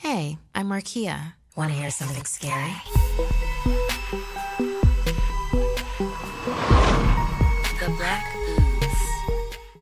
Hey, I'm Markia. Want to hear something scary? The Black Ooze.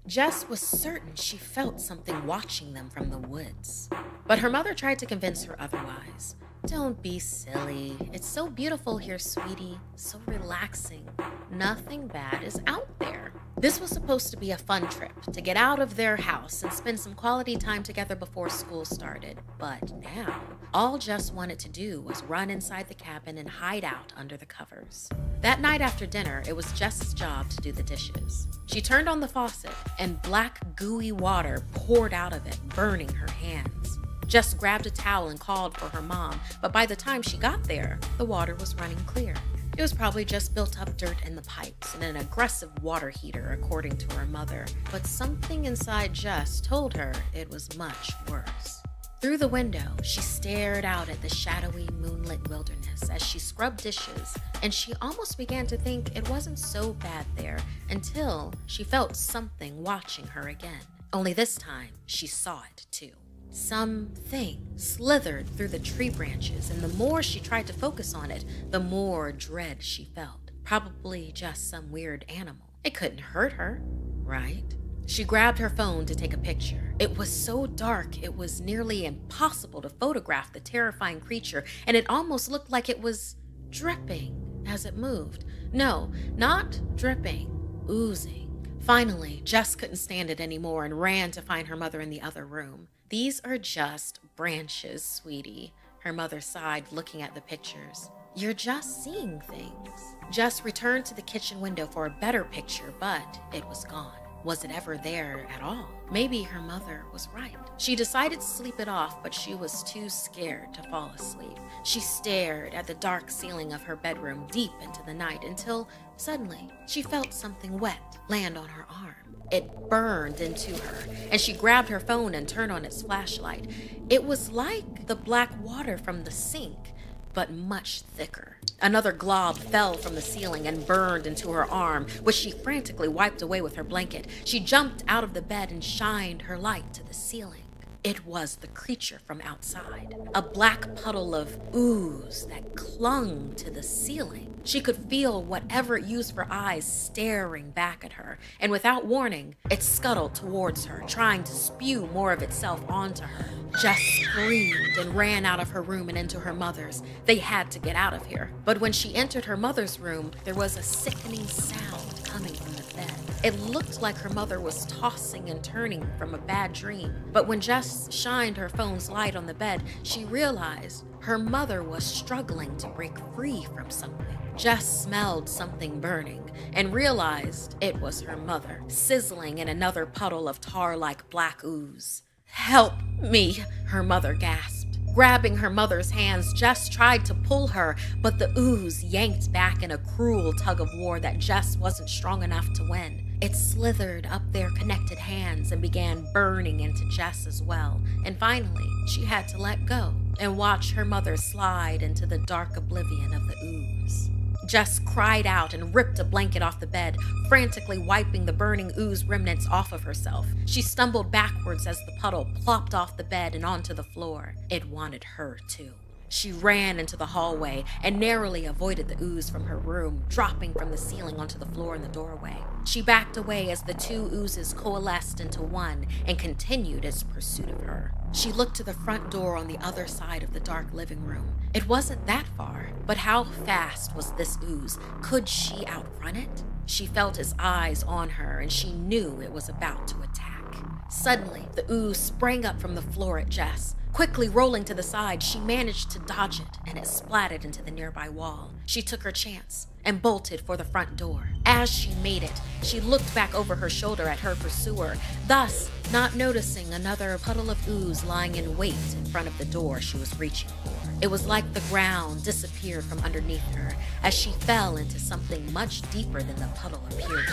Jess was certain she felt something watching them from the woods. But her mother tried to convince her otherwise. Don't be silly. It's so beautiful here, sweetie. So relaxing. Nothing bad is out there. This was supposed to be a fun trip, to get out of their house and spend some quality time together before school started. But now, all Jess wanted to do was run inside the cabin and hide out under the covers. That night after dinner, it was Jess's job to do the dishes. She turned on the faucet, and black, gooey water poured out of it, burning her hands. Jess grabbed a towel and called for her mom, but by the time she got there, the water was running clear. It was probably just built up dirt in the pipes and an aggressive water heater, according to her mother. But something inside Jess told her it was much worse. Through the window, she stared out at the shadowy, moonlit wilderness as she scrubbed dishes, and she almost began to think it wasn't so bad there until she felt something watching her again. Only this time, she saw it too. Something slithered through the tree branches, and the more she tried to focus on it, the more dread she felt. Probably just some weird animal. It couldn't hurt her, right? She grabbed her phone to take a picture. It was so dark, it was nearly impossible to photograph the terrifying creature, and it almost looked like it was dripping as it moved. No, not dripping, oozing. Finally, Jess couldn't stand it anymore and ran to find her mother in the other room. "These are just branches, sweetie," her mother sighed, looking at the pictures. "You're just seeing things." Jess returned to the kitchen window for a better picture, but it was gone. Was it ever there at all? Maybe her mother was right. She decided to sleep it off, but she was too scared to fall asleep. She stared at the dark ceiling of her bedroom deep into the night until suddenly she felt something wet land on her arm. It burned into her, and she grabbed her phone and turned on its flashlight. It was like the black water from the sink, but much thicker. Another glob fell from the ceiling and burned into her arm, which she frantically wiped away with her blanket. She jumped out of the bed and shined her light to the ceiling. It was the creature from outside, a black puddle of ooze that clung to the ceiling. She could feel whatever it used for eyes staring back at her, and without warning, it scuttled towards her, trying to spew more of itself onto her. Jess screamed and ran out of her room and into her mother's. They had to get out of here. But when she entered her mother's room, there was a sickening sound coming from the bed. It looked like her mother was tossing and turning from a bad dream. But when Jess shined her phone's light on the bed, she realized her mother was struggling to break free from something. Jess smelled something burning and realized it was her mother, sizzling in another puddle of tar-like black ooze. "Help me," her mother gasped. Grabbing her mother's hands, Jess tried to pull her, but the ooze yanked back in a cruel tug-of-war that Jess wasn't strong enough to win. It slithered up their connected hands and began burning into Jess as well. And finally, she had to let go and watch her mother slide into the dark oblivion of the ooze. Jess cried out and ripped a blanket off the bed, frantically wiping the burning ooze remnants off of herself. She stumbled backwards as the puddle plopped off the bed and onto the floor. It wanted her too. She ran into the hallway and narrowly avoided the ooze from her room, dropping from the ceiling onto the floor in the doorway. She backed away as the two oozes coalesced into one and continued its pursuit of her. She looked to the front door on the other side of the dark living room. It wasn't that far, but how fast was this ooze? Could she outrun it? She felt his eyes on her, and she knew it was about to attack. Suddenly, the ooze sprang up from the floor at Jess. Quickly rolling to the side, she managed to dodge it, and it splatted into the nearby wall. She took her chance and bolted for the front door. As she made it, she looked back over her shoulder at her pursuer, thus not noticing another puddle of ooze lying in wait in front of the door she was reaching for. It was like the ground disappeared from underneath her as she fell into something much deeper than the puddle appeared.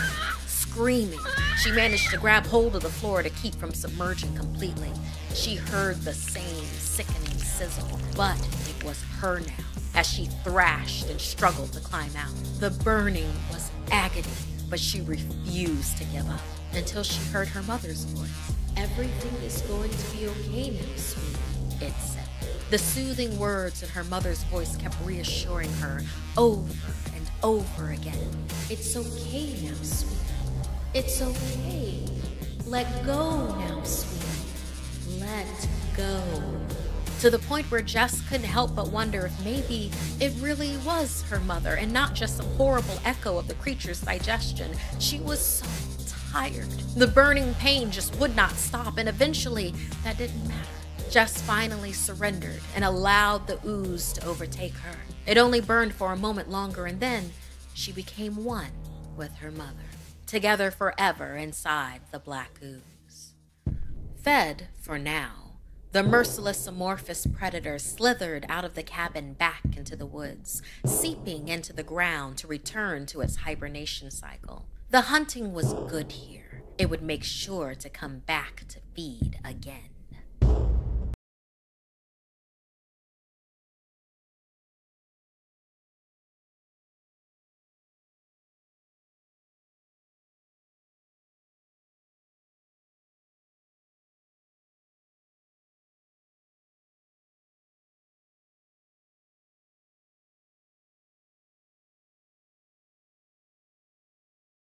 Screaming, she managed to grab hold of the floor to keep from submerging completely. She heard the same sickening sizzle, but it was her now, as she thrashed and struggled to climb out. The burning was agony, but she refused to give up until she heard her mother's voice. "Everything is going to be okay now, sweetie. Vietsub. The soothing words in her mother's voice kept reassuring her over and over again. It's okay now, sweetie. It's okay. Let go now, sweetie. Let go. To the point where Jess couldn't help but wonder if maybe it really was her mother and not just some horrible echo of the creature's digestion. She was so tired. The burning pain just would not stop, and eventually that didn't matter. Jess finally surrendered and allowed the ooze to overtake her. It only burned for a moment longer, and then she became one with her mother, together forever inside the black ooze. Fed for now, the merciless amorphous predator slithered out of the cabin back into the woods, seeping into the ground to return to its hibernation cycle. The hunting was good here. It would make sure to come back to feed again.